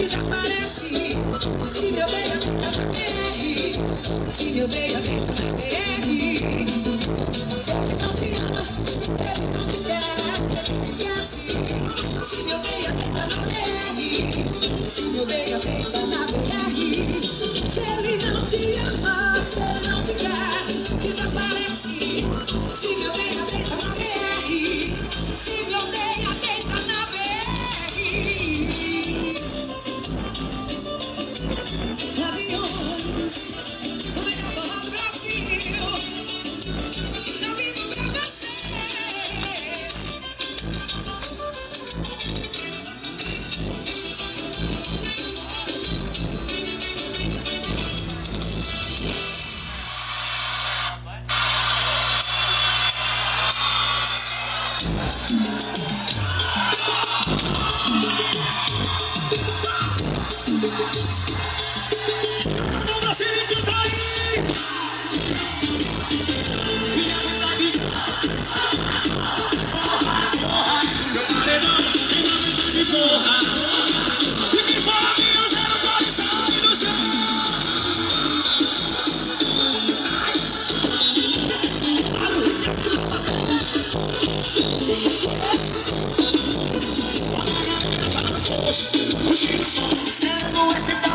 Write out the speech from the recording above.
desaparece. Se meu bem é BR, se meu bem é BR, se ele não te ama, ele não te quer, você me esquece. Se meu bem é BR, se meu bem é BR, se ele não te ama, se ele não te quer, desaparece. Se meu bem é BR, se meu bem é Você não é